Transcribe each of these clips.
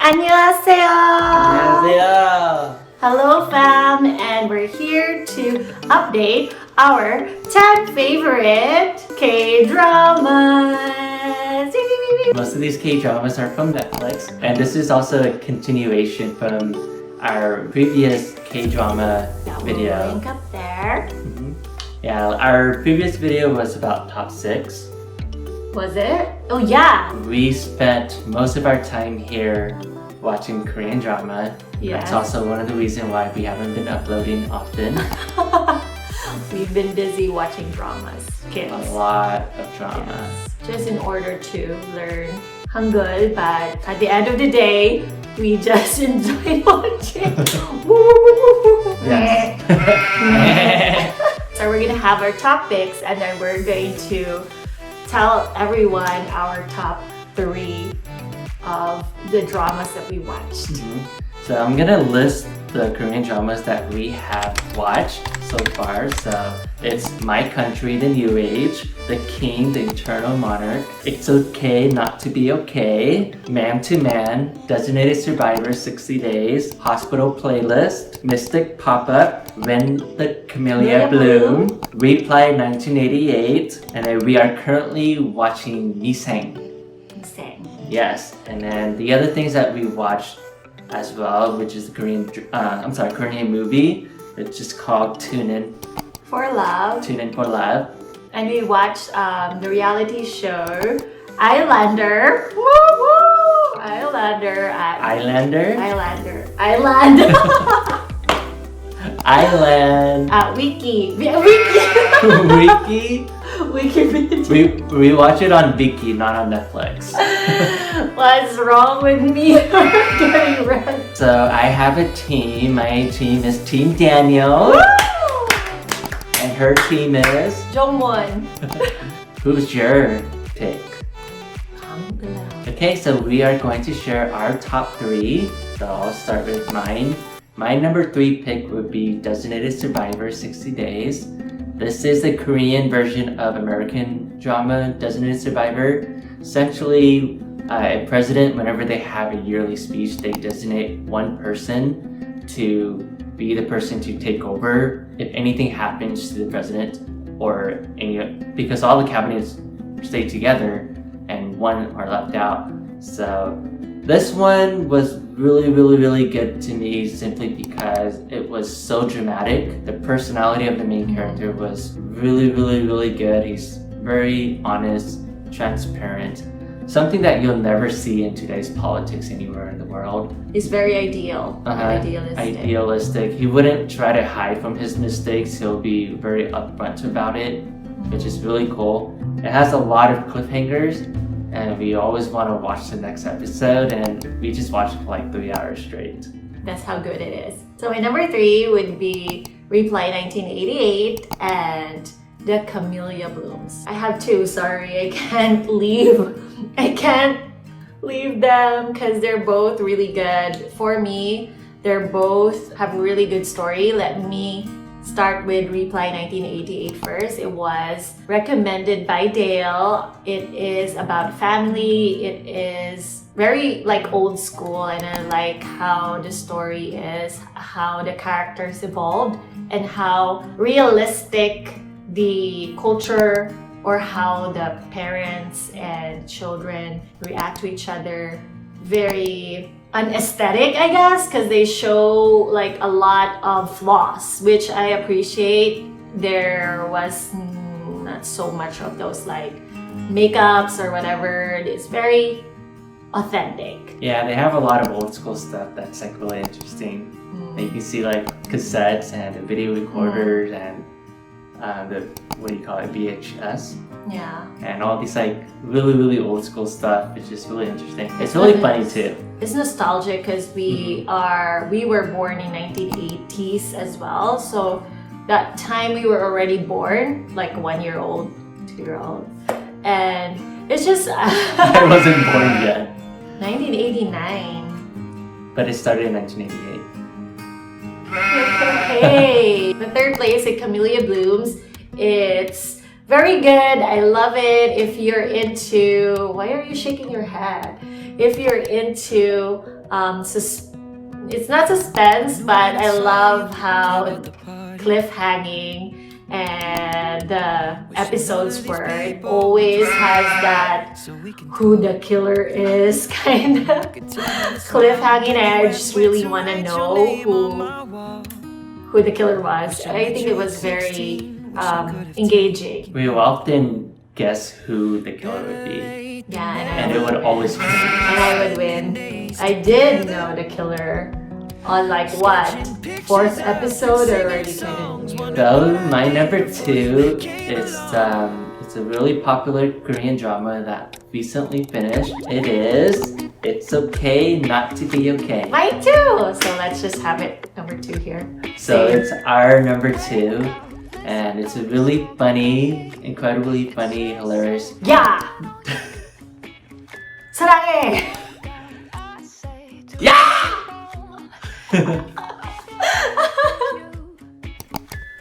안녕하세요. 안녕하세요. Hello fam, and we're here to update our 10 favorite K-dramas. Most of these K-dramas are from Netflix, and this is also a continuation from our previous K-drama video. Link up there. Yeah, our previous video was about top 6. Was it? Oh yeah. We spent most of our time here watching Korean drama. Yes. That's also one of the reasons why we haven't been uploading often. We've been busy watching dramas, kids. A lot of drama. Yes. Just in order to learn Hangul, but at the end of the day, we just enjoy watching. Yes. So we're gonna have our top picks, and then we're going to tell everyone our top 3 of the dramas that we watched. So I'm gonna list the Korean dramas that we have watched so far. So it's My Country, The New Age, The King, The Eternal Monarch, It's Okay Not to Be Okay, Man to Man, Designated Survivor 60 Days, Hospital Playlist, Mystic Pop-Up, When the Camellia Bloom, Reply 1988, and then we are currently watching Nisang. Yes, and then the other things that we watched as well, which is the Korean movie, which is called Tune In For Love. And we watched the reality show Islander. Woo woo! Islander. Wiki. We watch it on Viki, not on Netflix. What's wrong with me? Getting red. So I have a team. My team is Team Daniel. Woo! And her team is Jongwon. Who's your pick? Okay, so we are going to share our top 3. So I'll start with mine. My number 3 pick would be Designated Survivor 60 Days. This is the Korean version of American drama Designated Survivor. Essentially, a president, whenever they have a yearly speech, they designate one person to be the person to take over if anything happens to the president because all the cabinets stay together and one are left out. So this one was really good to me simply because it was so dramatic. The personality of the main character was really good. He's very honest, transparent. Something that you'll never see in today's politics anywhere in the world. He's very idealistic. He wouldn't try to hide from his mistakes. He'll be very upfront about it, which is really cool. It has a lot of cliffhangers, and we always want to watch the next episode, and we just watched for like 3 hours straight. That's how good it is. So my number 3 would be Reply 1988 and The Camellia Blooms. I have 2, sorry, I can't leave them because they're both really good. For me, they're both have really good story. Let me start with Reply 1988 first. It was recommended by Dale. It is about family. It is very like old school, and I like how the story is, how the characters evolved, and how realistic the culture or how the parents and children react to each other. Very unaesthetic, I guess, because they show like a lot of flaws, which I appreciate. There was not so much of those like makeups or whatever. It's very authentic. Yeah, they have a lot of old school stuff that's like really interesting. You can see like cassettes and the video recorders and the VHS. Yeah. And all these like really old school stuff, which is really interesting. It's really funny too. It's nostalgic because we were born in 1980s as well. So that time we were already born, like 1 year old, 2 year old, and it's just I wasn't born yet. 1989. But it started in 1988. Okay. The third place is Camellia Blooms. It's very good. I love it. If you're into, why are you shaking your head? If you're into it's not suspense, but I love how cliffhanging and the episodes were. It always has that who the killer is kind of cliffhanging, and I just really want to know who the killer was. I think it was very engaging. We will often guess who the killer would be. Yeah, and it would always win. And I would win. I did know the killer on like what? 4th episode, or already kind of knew? Though my number 2 is it's a really popular Korean drama that recently finished. It is It's Okay Not to Be Okay. Mine too! So let's just have it number 2 here. So it's our number 2, and it's a really funny, incredibly funny, hilarious. Yeah! 사랑해! Yeah!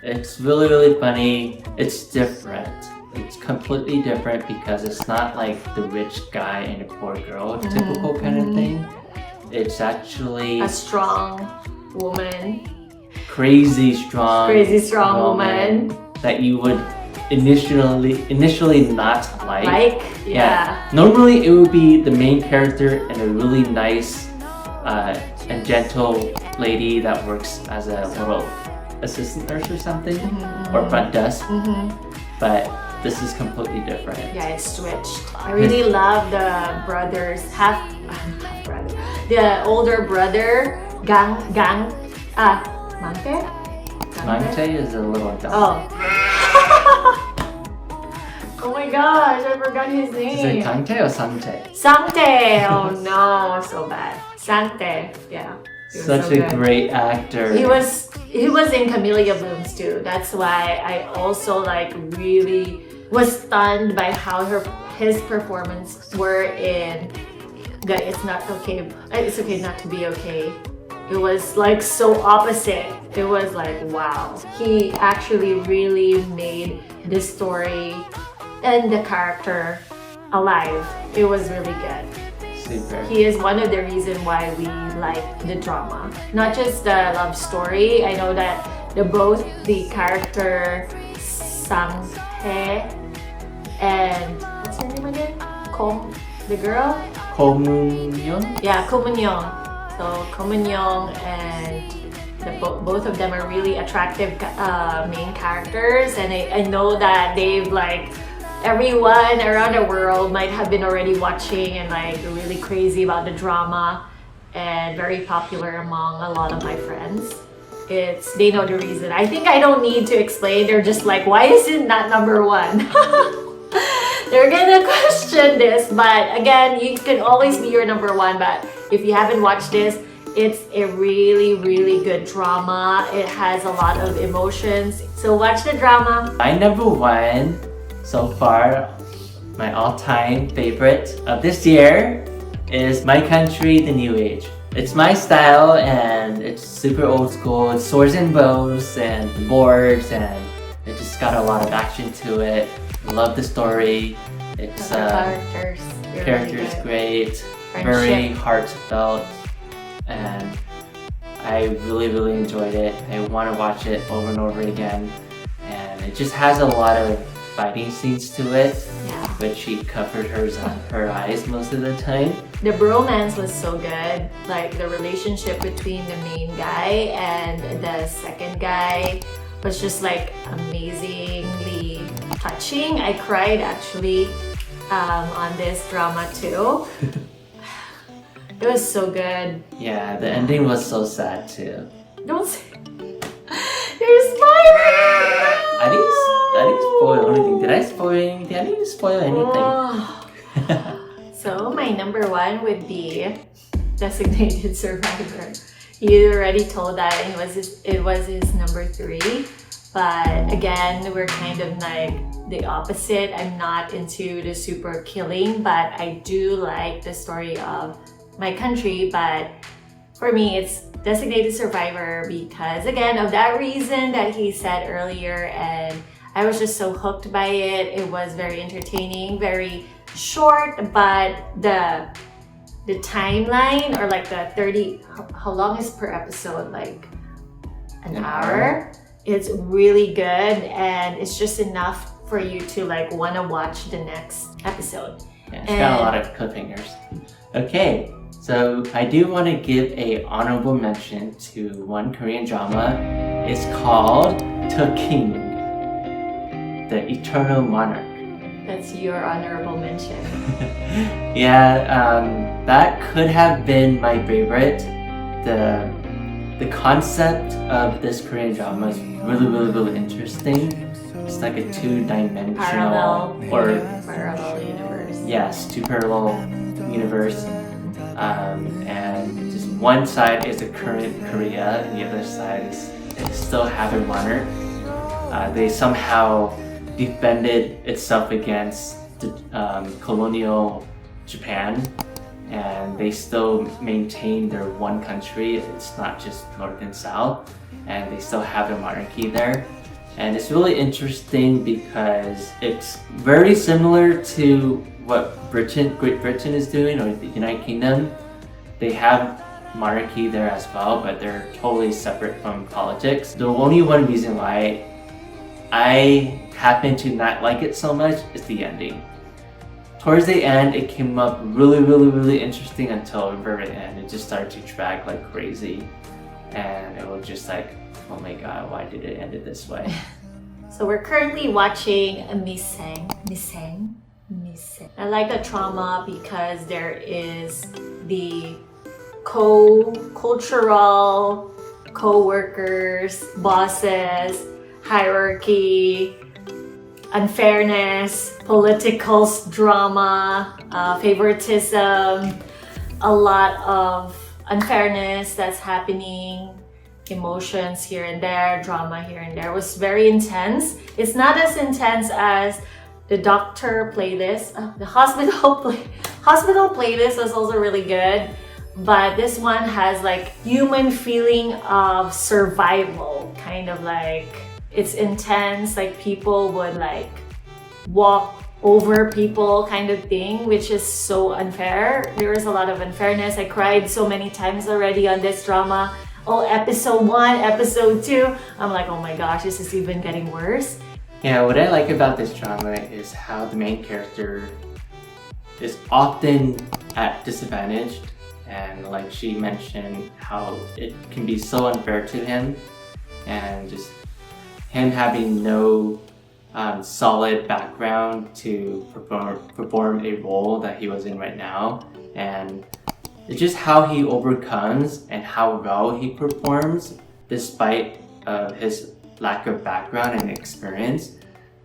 It's really, really funny. It's different. It's completely different because it's not like the rich guy and the poor girl typical kind of thing. It's actually a strong woman. Crazy strong woman that you would initially not like. Yeah. Normally it would be the main character and a really nice and gentle lady that works as a little assistant nurse or something, or front desk. But this is completely different. Yeah, it's switched. I really love the brothers, half brother, the older brother, Mangtae? Mangtae is a little dumb. Oh. Oh my gosh, I forgot his name. Is it Kangtae or Sangtae? Sangtae! Oh no, so bad. Sangtae, yeah. Such a great actor. He was in Camellia Blooms too. That's why I also like really was stunned by how his performance were in It's Okay Not to Be Okay. It was like so opposite. It was like wow. He actually really made the story and the character alive. It was really good. Super. He is one of the reasons why we like the drama. Not just the love story. I know that both the character Sang Hye and what's her name again? The girl? Ko Moon-young? Yeah, Ko Moon-young. So Ko Moon-young and both of them are really attractive main characters, and I know that they've like everyone around the world might have been already watching and like really crazy about the drama, and very popular among a lot of my friends. They know the reason. I think I don't need to explain. They're just like, why is it not number 1? They're gonna question this, but again, you can always be your number 1. But if you haven't watched this, it's a really, really good drama. It has a lot of emotions. So watch the drama. My number 1 so far, my all-time favorite of this year is My Country, The New Age. It's my style and it's super old school. It's swords and bows and boards, and it just got a lot of action to it. I love the story. It's characters really great, very heartfelt, and I really, really enjoyed it. I want to watch it over and over again, and it just has a lot of fighting scenes to it, but she covered her eyes most of the time. The bromance was so good, like the relationship between the main guy and the second guy was just like amazingly touching. I cried actually on this drama too. It was so good. Yeah, the ending was so sad too. Don't say you're spoiling! I didn't spoil anything. Did I spoil anything? I didn't spoil anything. So my number 1 would be Designated Survivor. You already told that it was his number 3. But again, we're kind of like the opposite. I'm not into the super killing, but I do like the story of My Country. But for me, it's Designated Survivor because again, of that reason that he said earlier, and I was just so hooked by it. It was very entertaining, very short, but the the timeline, or like the 30, how long is per episode? Like an hour. It's really good, and it's just enough for you to like want to watch the next episode. Yeah, it's got a lot of cliffhangers. Okay, so I do want to give a honorable mention to one Korean drama. It's called The King, the Eternal Monarch. That's your honorable mention. Yeah, that could have been my favorite. The concept of this Korean drama is really interesting. It's like a two-dimensional parallel universe. Yes, two parallel universe. And just one side is the current Korea, and the other side is still have a monarch. They somehow defended itself against the colonial Japan, and they still maintain their one country. It's not just North and South, and they still have a monarchy there. And it's really interesting because it's very similar to what Great Britain is doing, or the United Kingdom. They have monarchy there as well, but they're totally separate from politics. The only one reason why I happen to not like it so much is the ending. Towards the end, it came up really interesting until the very end. It just started to drag like crazy, and it was just like, oh my god, why did it end it this way? So we're currently watching Miseng. I like the drama because there is the cultural, co-workers, bosses, hierarchy, unfairness, political drama, favoritism, a lot of unfairness that's happening, emotions here and there, drama here and there. It was very intense. It's not as intense as the Doctor Playlist. The Hospital Playlist was also really good, but this one has like human feeling of survival, kind of like it's intense, like people would like walk over people kind of thing, which is so unfair. There is a lot of unfairness. I cried so many times already on this drama. Oh, episode 1, episode 2. I'm like, oh my gosh, this is even getting worse. Yeah, what I like about this drama is how the main character is often at disadvantage, and like she mentioned, how it can be so unfair to him, and just him having no solid background to perform a role that he was in right now, and it's just how he overcomes and how well he performs despite his lack of background and experience.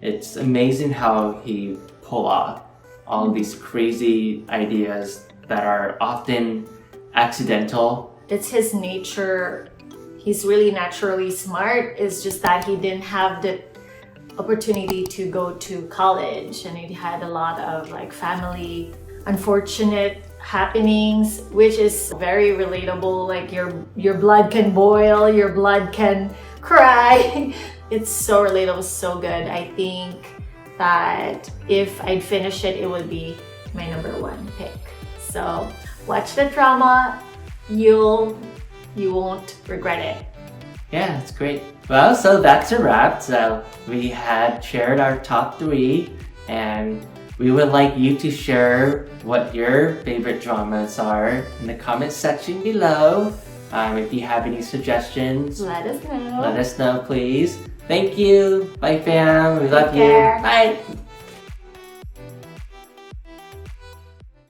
It's amazing how he pull off all these crazy ideas that are often accidental. It's his nature. He's really naturally smart. It's just that he didn't have the opportunity to go to college, and he had a lot of like family unfortunate happenings, which is very relatable. Like your blood can boil, your blood can cry. It's so relatable, so good. I think that if I'd finish it, it would be my number 1 pick. So watch the drama. You won't regret it. Yeah, it's great. Well, so that's a wrap. So we had shared our top 3, and we would like you to share what your favorite dramas are in the comment section below. If you have any suggestions, Let us know. let us know, please. Thank you. Bye, fam. We love Take care. you. Bye.